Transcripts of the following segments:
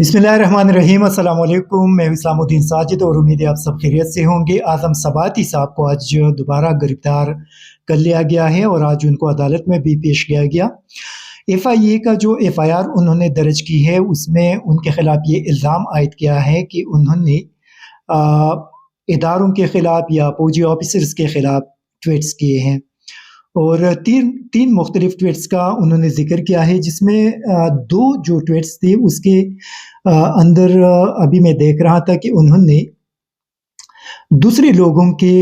बिस्मिल्लाहिर्रहमानिर्रहीम। अस्सलाम वालेकुम। मैं इस्लामुद्दीन साजिद और उम्मीद है आप सब खैरियत से होंगे। आज़म सबाती साहब को आज दोबारा गिरफ्तार कर लिया गया है और आज उनको अदालत में भी पेश किया गया। एफआईए का जो एफआईआर उन्होंने दर्ज की है उसमें उनके खिलाफ ये इल्ज़ाम आयद किया है कि उन्होंने इदारों के खिलाफ या फौजी ऑफिसर्स के खिलाफ ट्वीट्स किए हैं और तीन मुख्तलिफ ट्वीट्स का उन्होंने ज़िक्र किया है, जिसमें दो जो ट्वीट्स थे उसके अंदर अभी मैं देख रहा था कि उन्होंने दूसरे लोगों के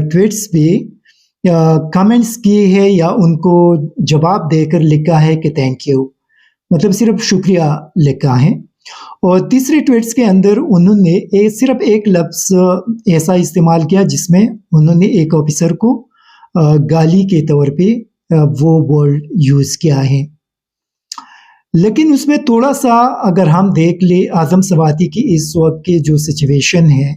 ट्वीट्स पे कमेंट्स किए हैं या उनको जवाब देकर लिखा है कि थैंक यू, मतलब सिर्फ शुक्रिया लिखा है। और तीसरे ट्वीट्स के अंदर उन्होंने सिर्फ एक लफ्ज़ ऐसा इस्तेमाल किया जिसमें उन्होंने एक ऑफिसर को गाली के तौर पे वो वर्ड यूज़ किया है। लेकिन उसमें थोड़ा सा अगर हम देख ले आज़म सबाती की इस वक्त की जो सिचुएशन है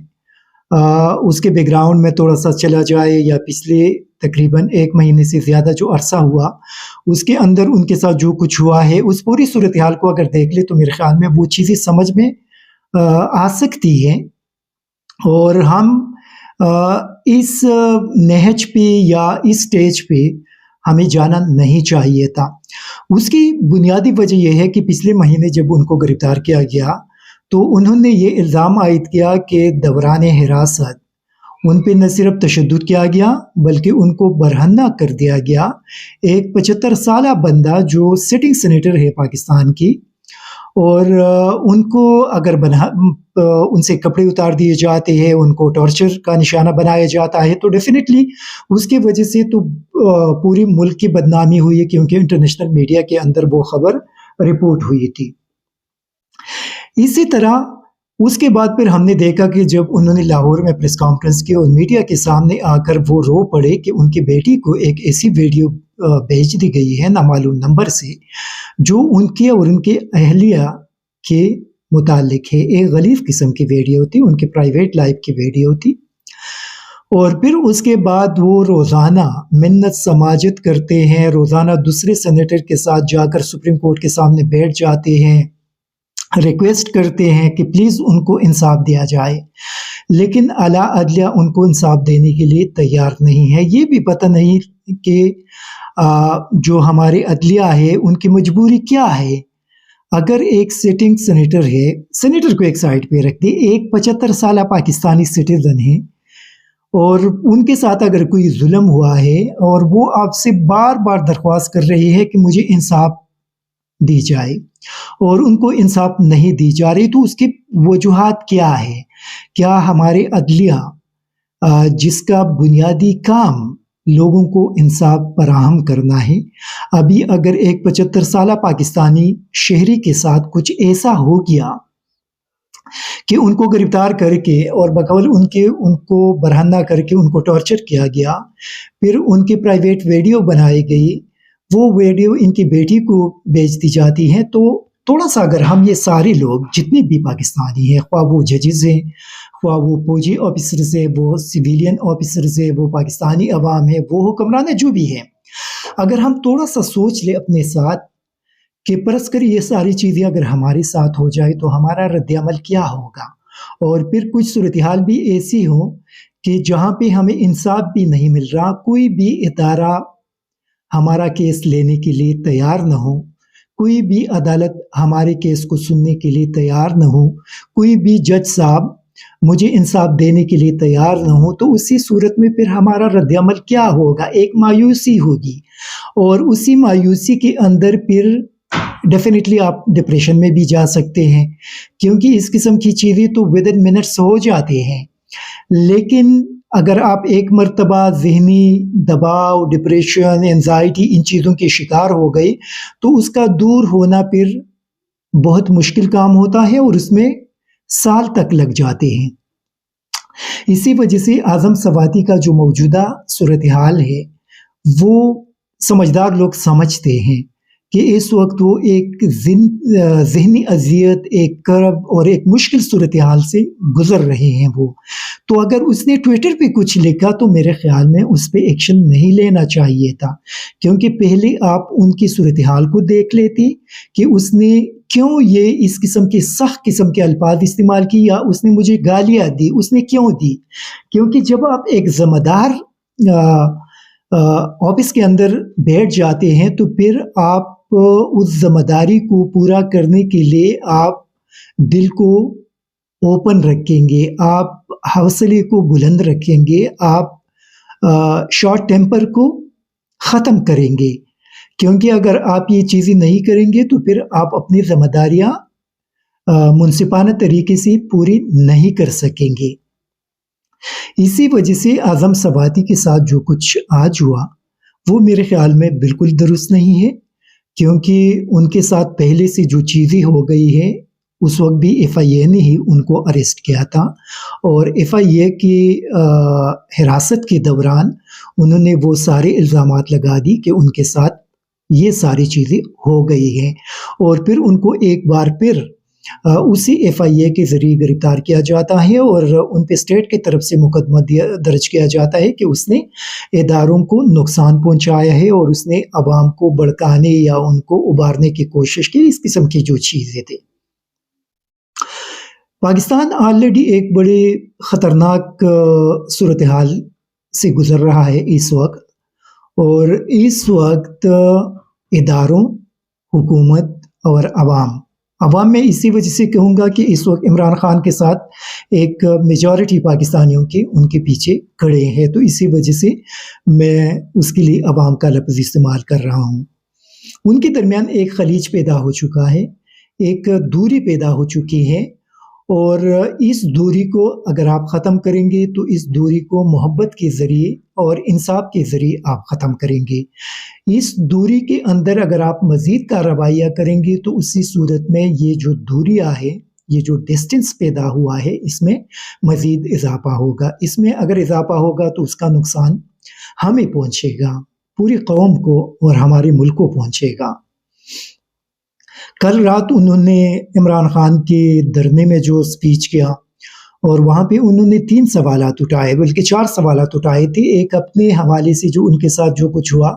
उसके बैकग्राउंड में थोड़ा सा चला जाए या पिछले तकरीबन 1 महीने से ज़्यादा जो अरसा हुआ उसके अंदर उनके साथ जो कुछ हुआ है उस पूरी सूरत हाल को अगर देख ले तो मेरे ख्याल में वो चीज़ें समझ में आ सकती हैं और हम इस नहज पे या इस स्टेज पे हमें जाना नहीं चाहिए था। उसकी बुनियादी वजह यह है कि पिछले महीने जब उनको गिरफ्तार किया गया तो उन्होंने ये इल्ज़ाम आयद किया कि दौरान हिरासत उन पे न सिर्फ तशद्दुद किया गया बल्कि उनको बरहना कर दिया गया। एक 75 साल बंदा जो सिटिंग सेनेटर है पाकिस्तान की और उनको अगर उनसे कपड़े उतार दिए जाते हैं, उनको टॉर्चर का निशाना बनाया जाता है तो डेफिनेटली उसकी वजह से तो पूरी मुल्क की बदनामी हुई है, क्योंकि इंटरनेशनल मीडिया के अंदर वो खबर रिपोर्ट हुई थी। इसी तरह उसके बाद फिर हमने देखा कि जब उन्होंने लाहौर में प्रेस कॉन्फ्रेंस की और मीडिया के सामने आकर वो रो पड़े कि उनकी बेटी को एक ऐसी वीडियो भेज दी गई है नामालूम नंबर से जो उनके और उनके अहलिया के मुतालिक है। एक गलीज़ किस्म की वीडियो थी, उनकी प्राइवेट लाइफ की वीडियो थी। और फिर उसके बाद वो रोज़ाना मिन्नत समाजत करते हैं, रोज़ाना दूसरे सेनेटर के साथ जाकर सुप्रीम कोर्ट के सामने बैठ जाते हैं, रिक्वेस्ट करते हैं कि प्लीज़ उनको इंसाफ दिया जाए, लेकिन आला अदलिया उनको इंसाफ देने के लिए तैयार नहीं है। ये भी पता नहीं कि जो हमारे अदलिया है उनकी मजबूरी क्या है। अगर एक सिटिंग सेनेटर है, सेनेटर को एक साइड पे रख दी, एक 75 साल पाकिस्तानी सिटीजन है और उनके साथ अगर कोई जुल्म हुआ है और वो आपसे बार बार दरख्वास्त कर रही है कि मुझे इंसाफ दी जाए और उनको इंसाफ नहीं दी जा रही, तो उसकी वजूहात क्या है? क्या हमारे अदलिया जिसका बुनियादी काम लोगों को इंसाफ फराहम करना है, अभी अगर एक 75 साल पाकिस्तानी शहरी के साथ कुछ ऐसा हो गया कि उनको गिरफ्तार करके और बकौल उनको बरहना करके उनको टॉर्चर किया गया, फिर उनकी प्राइवेट वीडियो बनाई गई, वो वीडियो इनकी बेटी को भेज दी जाती है, तो थोड़ा सा अगर हम ये सारे लोग जितने भी पाकिस्तानी हैं, ख्वाह वो जजेस हैं, ख्वाह वो फौजी ऑफिसर्स है, वो सिविलियन ऑफिसर्स है, वो पाकिस्तानी अवाम है, वो हुक्मरान है, जो भी है, अगर हम थोड़ा सा सोच ले अपने साथ कि परस कर ये सारी चीज़ें अगर हमारे साथ हो जाए तो हमारा रद्द-ए-अमल क्या होगा। और फिर कुछ सूरत हाल भी ऐसी हो कि जहाँ पे हमें इंसाफ भी नहीं मिल रहा, कोई भी इदारा हमारा केस लेने के लिए तैयार न हो, कोई भी अदालत हमारे केस को सुनने के लिए तैयार न हो, कोई भी जज साहब मुझे इंसाफ देने के लिए तैयार न हो, तो उसी सूरत में फिर हमारा रद्द-ए-अमल क्या होगा? एक मायूसी होगी और उसी मायूसी के अंदर फिर डेफिनेटली आप डिप्रेशन में भी जा सकते हैं, क्योंकि इस किस्म की चीज़ें तो विद इन मिनट्स हो जाते हैं। लेकिन अगर आप एक मर्तबा ज़हनी दबाव, डिप्रेशन, एंजाइटी इन चीज़ों के शिकार हो गए तो उसका दूर होना फिर बहुत मुश्किल काम होता है और उसमें साल तक लग जाते हैं। इसी वजह से आज़म सबाती का जो मौजूदा सूरत हाल है वो समझदार लोग समझते हैं कि इस वक्त वो एक ज़हनी अज़ियत, एक कर्ब और एक मुश्किल सूरत हाल से गुज़र रहे हैं वो। तो अगर उसने ट्विटर पे कुछ लिखा तो मेरे ख़्याल में उस पे एक्शन नहीं लेना चाहिए था, क्योंकि पहले आप उनकी सूरत हाल को देख लेती कि उसने کیوں یہ اس قسم کے سخت قسم کے الفاظ استعمال کی یا اس نے مجھے گالیاں دی، اس نے کیوں دی؟ کیونکہ جب آپ ایک ذمہ دار آفس کے اندر بیٹھ جاتے ہیں تو پھر آپ اس ذمہ داری کو پورا کرنے کے لیے آپ دل کو اوپن رکھیں گے، آپ حوصلے کو بلند رکھیں گے، آپ شارٹ ٹیمپر کو ختم کریں گے، کیونکہ اگر آپ یہ چیزیں نہیں کریں گے تو پھر آپ اپنی ذمہ داریاں منصفانہ طریقے سے پوری نہیں کر سکیں گے۔ اسی وجہ سے اعظم سباتی کے ساتھ جو کچھ آج ہوا وہ میرے خیال میں بالکل درست نہیں ہے، کیونکہ ان کے ساتھ پہلے سے جو چیزیں ہو گئی ہیں، اس وقت بھی ایف آئی اے نے ہی ان کو اریسٹ کیا تھا، اور ایف آئی اے کی حراست کے دوران انہوں نے وہ سارے الزامات لگا دی کہ ان کے ساتھ یہ ساری چیزیں ہو گئی ہیں، اور پھر ان کو ایک بار پھر اسی ایف آئی اے کے ذریعے گرفتار کیا جاتا ہے اور ان پہ اسٹیٹ کی طرف سے مقدمہ درج کیا جاتا ہے کہ اس نے اداروں کو نقصان پہنچایا ہے اور اس نے عوام کو بھڑکانے یا ان کو ابھارنے کی کوشش کی، اس قسم کی جو چیزیں تھے۔ پاکستان آلریڈی ایک بڑے خطرناک صورتحال سے گزر رہا ہے اس وقت، اور اس وقت اداروں، حکومت اور عوام میں اسی وجہ سے کہوں گا کہ اس وقت عمران خان کے ساتھ ایک میجورٹی پاکستانیوں کے ان کے پیچھے کھڑے ہیں، تو اسی وجہ سے میں اس کے لیے عوام کا لفظ استعمال کر رہا ہوں۔ ان کے درمیان ایک خلیج پیدا ہو چکا ہے، ایک دوری پیدا ہو چکی ہے، اور اس دوری کو اگر آپ ختم کریں گے تو اس دوری کو محبت کے ذریعے اور انصاف کے ذریعے آپ ختم کریں گے۔ اس دوری کے اندر اگر آپ مزید کارروائیاں کریں گے تو اسی صورت میں یہ جو دوریاں ہے، یہ جو ڈسٹنس پیدا ہوا ہے، اس میں مزید اضافہ ہوگا۔ اس میں اگر اضافہ ہوگا تو اس کا نقصان ہمیں پہنچے گا، پوری قوم کو اور ہمارے ملک کو پہنچے گا۔ کل رات انہوں نے عمران خان کے دھرنے میں جو سپیچ کیا، اور وہاں پہ انہوں نے 3 سوالات اٹھائے، بلکہ 4 سوالات اٹھائے تھے۔ ایک اپنے حوالے سے جو ان کے ساتھ جو کچھ ہوا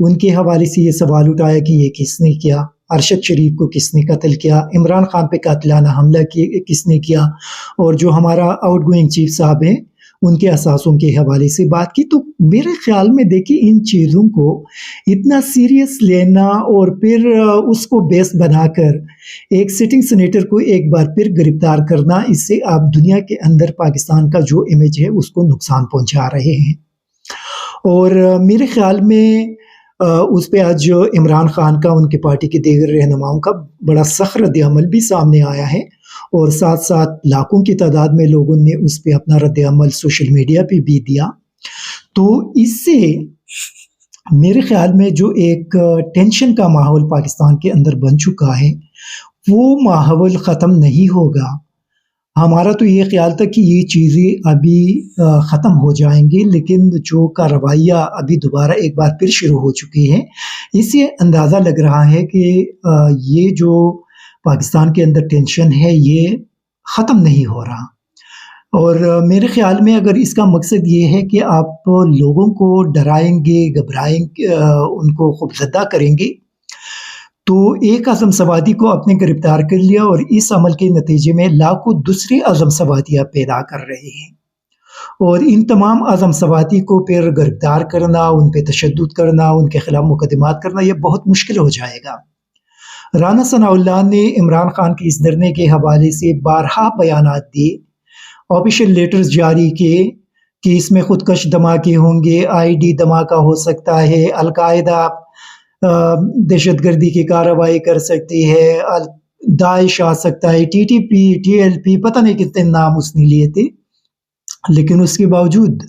ان کے حوالے سے یہ سوال اٹھایا کہ یہ کس نے کیا، ارشد شریف کو کس نے قتل کیا، عمران خان پہ قاتلانہ حملہ کس نے کیا، اور جو ہمارا آؤٹ گوئنگ چیف صاحب ہیں ان کے اثاثوں کے حوالے سے بات کی۔ تو میرے خیال میں دیکھیں، ان چیزوں کو اتنا سیریس لینا اور پھر اس کو بیس بنا کر ایک سٹنگ سینیٹر کو ایک بار پھر گرفتار کرنا، اس سے آپ دنیا کے اندر پاکستان کا جو امیج ہے اس کو نقصان پہنچا رہے ہیں۔ اور میرے خیال میں اس پہ آج جو عمران خان کا، ان کی پارٹی کے دیگر رہنماؤں کا بڑا سخت رد عمل بھی سامنے آیا ہے، اور ساتھ ساتھ لاکھوں کی تعداد میں لوگوں نے اس پہ اپنا رد عمل سوشل میڈیا پہ بھی دیا۔ تو اس سے میرے خیال میں جو ایک ٹینشن کا ماحول پاکستان کے اندر بن چکا ہے وہ ماحول ختم نہیں ہوگا۔ ہمارا تو یہ خیال تھا کہ یہ چیزیں ابھی ختم ہو جائیں گی، لیکن جو کارروائیاں ابھی دوبارہ ایک بار پھر شروع ہو چکی ہیں، اس سے اندازہ لگ رہا ہے کہ یہ جو پاکستان کے اندر ٹینشن ہے یہ ختم نہیں ہو رہا۔ اور میرے خیال میں اگر اس کا مقصد یہ ہے کہ آپ لوگوں کو ڈرائیں گے، گھبرائیں گے، ان کو خوفزدہ کریں گے، تو ایک اعظم سوادی کو آپ نے گرفتار کر لیا، اور اس عمل کے نتیجے میں لاکھوں دوسرے اعظم سوادیاں پیدا کر رہے ہیں، اور ان تمام اعظم سوادی کو پھر گرفتار کرنا، ان پہ تشدد کرنا، ان کے خلاف مقدمات کرنا، یہ بہت مشکل ہو جائے گا۔ رانا ثناء اللہ نے عمران خان کے اس دھرنے کے حوالے سے بارہا بیانات دیے، آفیشیل لیٹرز جاری کیے کہ اس میں خودکش دھماکے ہوں گے، آئی ڈی دھماکہ ہو سکتا ہے، القاعدہ دہشت گردی کی کارروائی کر سکتی ہے، داعش آ سکتا ہے، T T P, T L P, پتہ نہیں کتنے نام اس نے لیے تھے۔ لیکن اس کے باوجود،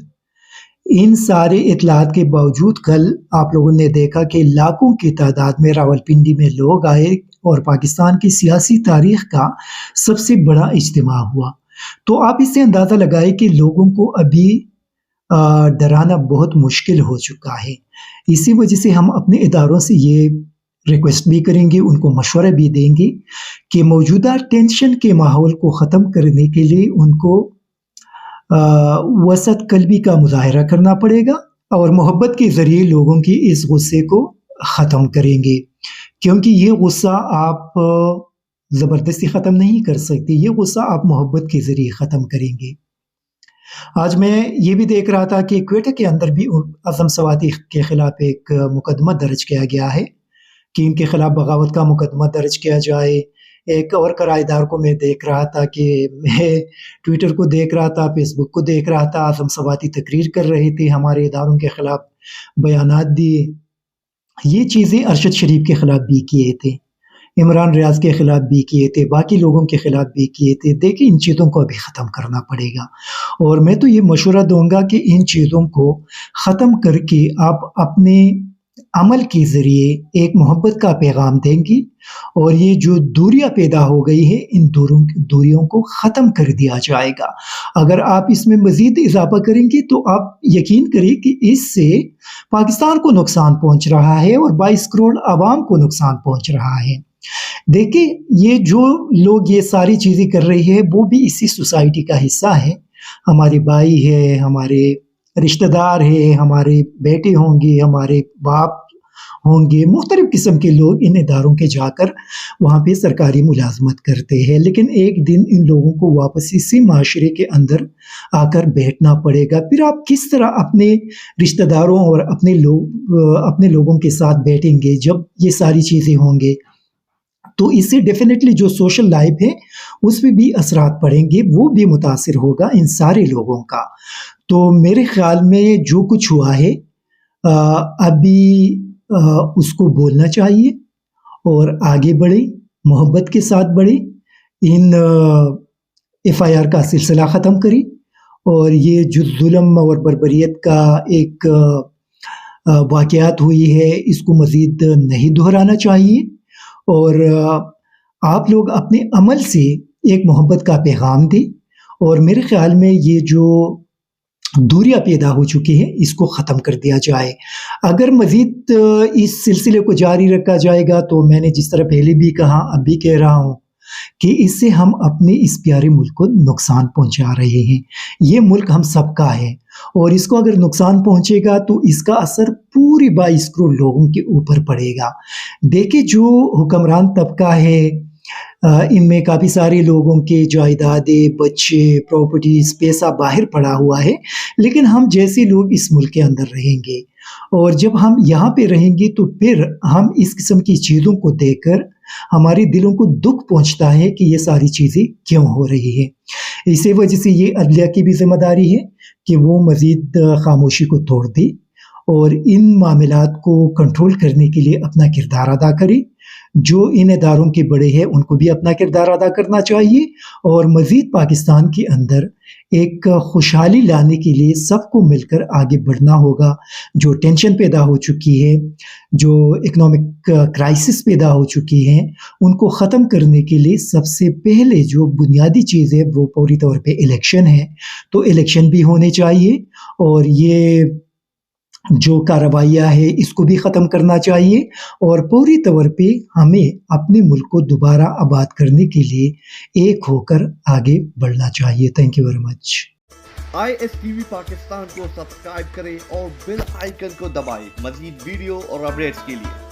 ان سارے اطلاعات کے باوجود، کل آپ لوگوں نے دیکھا کہ لاکھوں کی تعداد میں راولپنڈی میں لوگ آئے، اور پاکستان کی سیاسی تاریخ کا سب سے بڑا اجتماع ہوا۔ تو آپ اس سے اندازہ لگائیں کہ لوگوں کو ابھی ڈرانا بہت مشکل ہو چکا ہے۔ اسی وجہ سے ہم اپنے اداروں سے یہ ریکویسٹ بھی کریں گے، ان کو مشورہ بھی دیں گے کہ موجودہ ٹینشن کے ماحول کو ختم کرنے کے لیے ان کو وسط قلبی کا مظاہرہ کرنا پڑے گا، اور محبت کے ذریعے لوگوں کی اس غصے کو ختم کریں گے، کیونکہ یہ غصہ آپ ज़बरदस्ती ख़त्म नहीं कर सकते, ये गुस्सा आप मोहब्बत के ज़रिए ख़त्म करेंगे। आज मैं ये भी देख रहा था कि क्वेटा के अंदर भी अज़म सवाती के खिलाफ एक मुकदमा दर्ज किया गया है कि इनके खिलाफ बगावत का मुकदमा दर्ज किया जाए। एक और किराएदार को मैं देख रहा था कि मैं ट्विटर को देख रहा था, फेसबुक को देख रहा था, आज़म सवाती तकरीर कर रहे थे, हमारे इदारों के खिलाफ बयानात दिए। ये चीज़ें अरशद शरीफ के खिलाफ भी किए थे, इमरान रियाज़ के खिलाफ भी किए थे, बाकी लोगों के खिलाफ भी किए थे। देखिए इन चीज़ों को अभी ख़त्म करना पड़ेगा और मैं तो ये मशवरा दूँगा कि इन चीज़ों को ख़त्म करके आप अपने अमल के ज़रिए एक मोहब्बत का पैगाम देंगी और ये जो दूरियाँ पैदा हो गई हैं, इन दूरियों को ख़त्म कर दिया जाएगा। अगर आप इसमें मज़ीद इज़ाफ़ा करेंगे तो आप यकीन करिए कि इससे पाकिस्तान को नुकसान पहुँच रहा है और 22 करोड़ अवाम को नुकसान पहुँच रहा है। देखिए, ये जो लोग ये सारी चीज़ें कर रहे हैं, वो भी इसी सोसाइटी का हिस्सा है। हमारे भाई हैं, हमारे रिश्तेदार हैं, हमारे बेटे होंगे, हमारे बाप होंगे, मुख्तलिफ़ किस्म के लोग इन इदारों के जाकर वहाँ पे सरकारी मुलाज़मत करते हैं। लेकिन एक दिन इन लोगों को वापस इसी माशरे के अंदर आकर बैठना पड़ेगा। फिर आप किस तरह अपने रिश्तेदारों और अपने लोगों के साथ बैठेंगे जब ये सारी चीज़ें होंगे? तो इससे डेफ़िनेटली जो सोशल लाइफ़ है, उस पे भी असरात पड़ेंगे, वो भी मुतासिर होगा इन सारे लोगों का। तो मेरे ख़्याल में जो कुछ हुआ है अभी उसको बोलना चाहिए और आगे बढ़ें, मोहब्बत के साथ बढ़ें, इन एफ़आईआर का सिलसिला ख़त्म करें और ये जो ज़ुल्म और बर्बरियत का एक वाक़यात हुई है, इसको मज़ीद नहीं दोहराना चाहिए और आप लोग अपने अमल से एक मोहब्बत का पैगाम दें और मेरे ख़्याल में ये जो दूरियाँ पैदा हो चुकी हैं, इसको ख़त्म कर दिया जाए। अगर मज़ीद इस सिलसिले को जारी रखा जाएगा तो मैंने जिस तरह पहले भी कहा, अब भी कह रहा हूँ कि इससे हम अपने इस प्यारे मुल्क को नुकसान पहुँचा रहे हैं। ये मुल्क हम सबका है और इसको अगर नुकसान पहुँचेगा तो इसका असर पूरी 22 करोड़ लोगों के ऊपर पड़ेगा। देखिए जो हुक्मरान तबका है इनमें काफ़ी सारे लोगों के जायदादें, बच्चे, प्रॉपर्टीज़, पैसा बाहर पड़ा हुआ है, लेकिन हम जैसे लोग इस मुल्क के अंदर रहेंगे और जब हम यहाँ पे रहेंगे तो फिर हम इस किस्म की चीज़ों को देखकर हमारे दिलों को दुःख पहुँचता है कि ये सारी चीज़ें क्यों हो रही हैं। इसी वजह से ये अदलिया की भी ज़िम्मेदारी है कि वो मज़ीद ख़ामोशी को तोड़ दे और इन मामलात को कंट्रोल करने के लिए अपना किरदार अदा करे। जो इन इदारों के बड़े हैं उनको भी अपना किरदार अदा करना चाहिए और मज़ीद पाकिस्तान के अंदर एक खुशहाली लाने के लिए सबको मिलकर आगे बढ़ना होगा। जो टेंशन पैदा हो चुकी है, जो इकोनॉमिक क्राइसिस पैदा हो चुकी हैं, उनको ख़त्म करने के लिए सबसे पहले जो बुनियादी चीज़ है वो पूरी तौर पे इलेक्शन है। तो इलेक्शन भी होने चाहिए और ये जो कार्रवाइयाँ है इसको भी ख़त्म करना चाहिए और पूरी तौर पे हमें अपने मुल्क को दोबारा आबाद करने के लिए एक होकर आगे बढ़ना चाहिए। Thank you very much. ISTV Pakistan को सब्सक्राइब करें और बेल आइकन को दबाएं मज़ीद वीडियो और अपडेट्स के लिए।